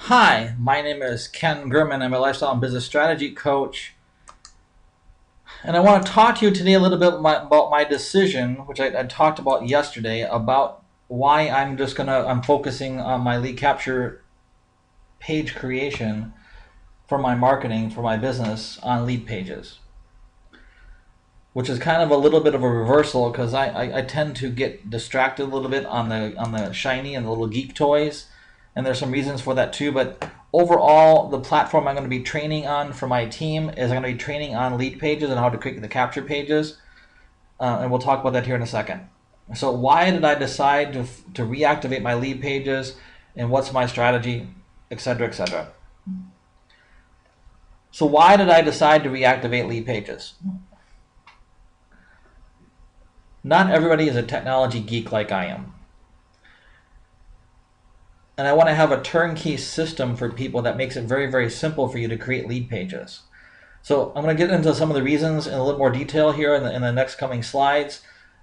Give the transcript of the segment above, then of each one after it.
Hi, my name is Ken Gurman. I'm a lifestyle and business strategy coach. And I want to talk to you today a little bit about my decision, which I talked about yesterday, about why I'm focusing on my lead capture page creation for my marketing, for my business on lead pages, which is kind of a little bit of a reversal because I tend to get distracted a little bit on the shiny and the little geek toys, and there's some reasons for that too. But overall, the platform I'm going to be training on for my team is I'm going to be training on lead pages and how to create the capture pages, and we'll talk about that here in a second. So why did I decide to reactivate my lead pages, and what's my strategy, etc., etc. So why did I decide to reactivate lead pages? Not everybody is a technology geek like I am. And I want to have a turnkey system for people that makes it very, very simple for you to create lead pages. So I'm going to get into some of the reasons in a little more detail here in the next coming slides,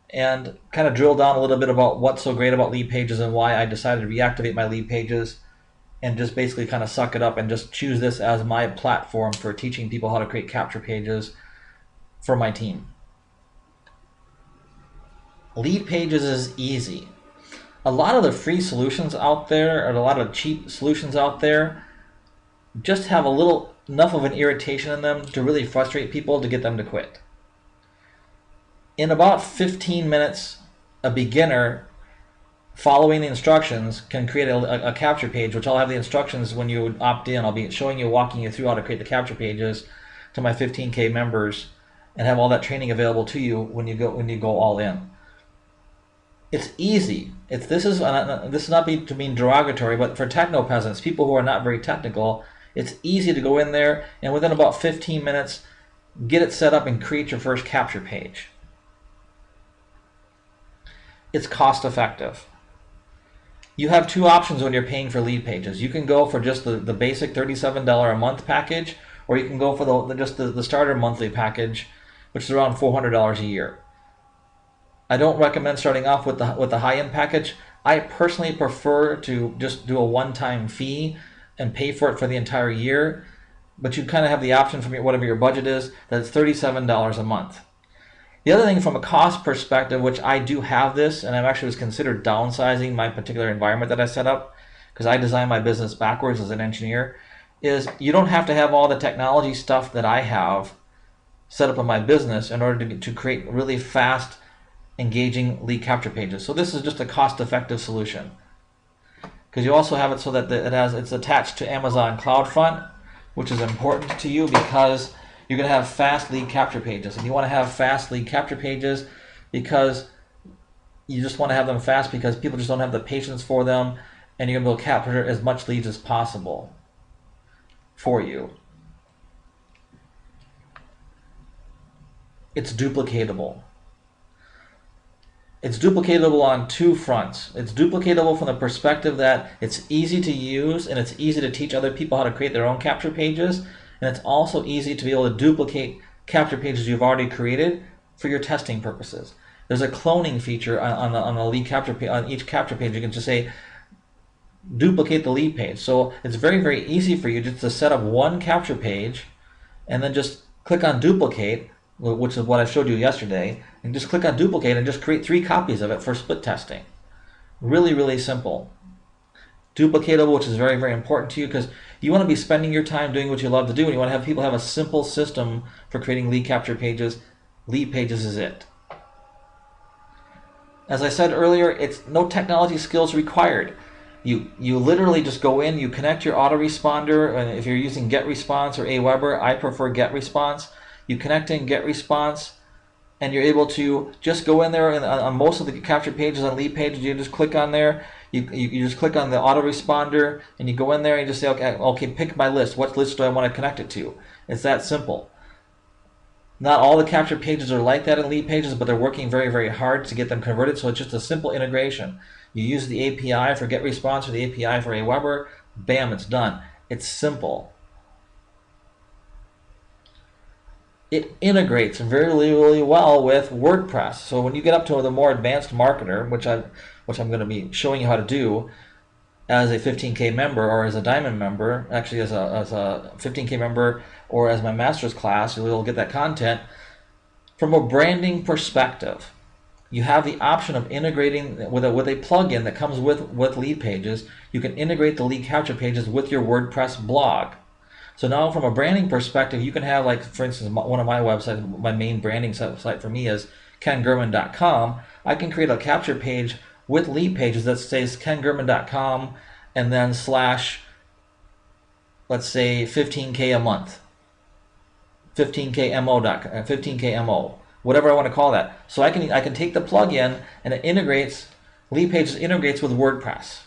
and kind of drill down a little bit about what's so great about lead pages and why I decided to reactivate my lead pages, and just basically kind of suck it up and just choose this as my platform for teaching people how to create capture pages for my team. Lead pages is easy. A lot of the free solutions out there, or a lot of cheap solutions out there, just have a little enough of an irritation in them to really frustrate people to get them to quit. In about 15 minutes, a beginner following the instructions can create a capture page, which I'll have the instructions when you opt in. I'll be showing you, walking you through how to create the capture pages to my 15K members, and have all that training available to you when you go all in. It's easy. This is not to mean derogatory, but for techno peasants, people who are not very technical, it's easy to go in there and within about 15 minutes get it set up and create your first capture page. It's cost effective. You have two options when you're paying for lead pages. You can go for just the basic $37 a month package, or you can go for the starter monthly package, which is around $400 a year. I don't recommend starting off with the high-end package. I personally prefer to just do a one-time fee and pay for it for the entire year, but you kind of have the option from whatever your budget is, that it's $37 a month. The other thing from a cost perspective, which I do have this, and I've actually was considered downsizing my particular environment that I set up, because I designed my business backwards as an engineer, is you don't have to have all the technology stuff that I have set up in my business in order to create really fast, engaging lead capture pages. So this is just a cost-effective solution, because you also have it so that it's attached to Amazon CloudFront, which is important to you because you're going to have fast lead capture pages, and you want to have fast lead capture pages because you just want to have them fast because people just don't have the patience for them, and you're going to be able to capture as much leads as possible for you. It's duplicatable. It's duplicatable on two fronts. It's duplicatable from the perspective that it's easy to use and it's easy to teach other people how to create their own capture pages, and it's also easy to be able to duplicate capture pages you've already created for your testing purposes. There's a cloning feature on the lead capture page. On each capture page, you can just say duplicate the lead page. So it's very, very easy for you just to set up one capture page and then just click on duplicate, which is what I showed you yesterday, and just click on duplicate and just create 3 copies of it for split testing. Really, really simple. Duplicatable, which is very, very important to you because you want to be spending your time doing what you love to do, and you want to have people have a simple system for creating lead capture pages. Lead pages is it. As I said earlier, it's no technology skills required. You literally just go in, you connect your autoresponder, and if you're using GetResponse or Aweber, I prefer GetResponse. You connect in GetResponse, and you're able to just go in there, and on most of the capture pages, on lead pages, you just click on there. You just click on the autoresponder, and you go in there and you just say, okay, pick my list. What list do I want to connect it to? It's that simple. Not all the capture pages are like that in lead pages, but they're working very, very hard to get them converted, so it's just a simple integration. You use the API for GetResponse or the API for Aweber, bam, it's done. It's simple. It integrates very, really well with WordPress. So when you get up to the more advanced marketer, which I'm going to be showing you how to do, as a 15K member or as a diamond member, actually as a 15K member or as my master's class, you'll get that content. From a branding perspective, you have the option of integrating with a plugin that comes with Lead Pages. You can integrate the lead capture pages with your WordPress blog. So now from a branding perspective, you can have, like, for instance, one of my websites, my main branding site for me is kengurman.com. I can create a capture page with Lead Pages that says kengurman.com and then slash, let's say, 15K a month. 15K MO, whatever I want to call that. So I can take the plugin and it integrates, Lead Pages integrates with WordPress.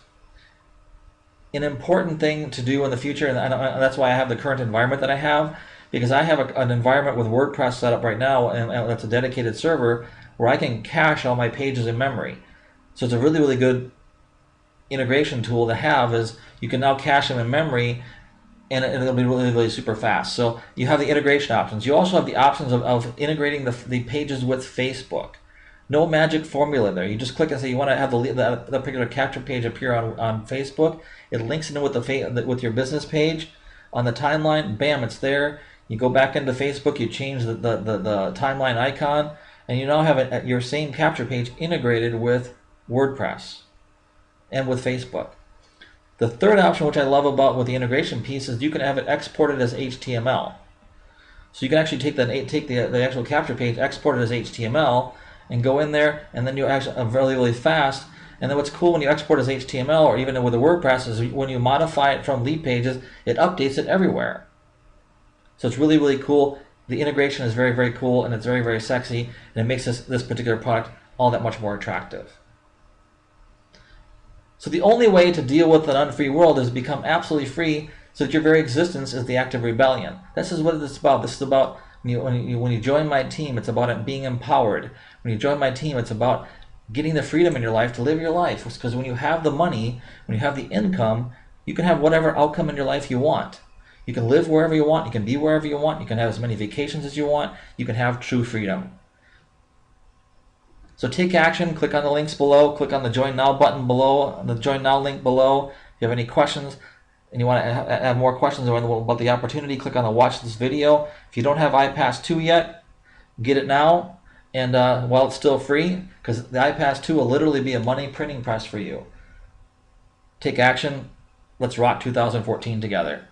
An important thing to do in the future, and that's why I have the current environment that I have, because I have an environment with WordPress set up right now, and that's a dedicated server where I can cache all my pages in memory. So it's a really, really good integration tool to have, is you can now cache them in memory, and it'll be really, really super fast. So you have the integration options. You also have the options of integrating the pages with Facebook. No magic formula there. You just click and say you want to have the particular capture page appear on Facebook. It links in with your business page on the timeline. Bam, it's there. You go back into Facebook, you change the timeline icon, and you now have your same capture page integrated with WordPress and with Facebook. The third option, which I love about with the integration piece, is you can have it exported as HTML. So you can actually take the actual capture page, export it as HTML, and go in there, and then you actually really, really fast. And then what's cool when you export as HTML, or even with the WordPress, is when you modify it from Lead Pages, it updates it everywhere. So it's really, really cool. The integration is very, very cool, and it's very, very sexy, and it makes this particular product all that much more attractive. So the only way to deal with an unfree world is become absolutely free, so that your very existence is the act of rebellion. This is what it's about. This is about when you join my team, it's about it being empowered. When you join my team, it's about getting the freedom in your life to live your life. Because when you have the money, when you have the income, you can have whatever outcome in your life you want. You can live wherever you want. You can be wherever you want. You can have as many vacations as you want. You can have true freedom. So take action. Click on the links below. Click on the Join Now button below, the Join Now link below. If you have any questions and you want to have more questions about the opportunity, click on the Watch This Video. If you don't have iPass 2 yet, get it now. And while it's still free, because the iPass 2 will literally be a money printing press for you. Take action. Let's rock 2014 together.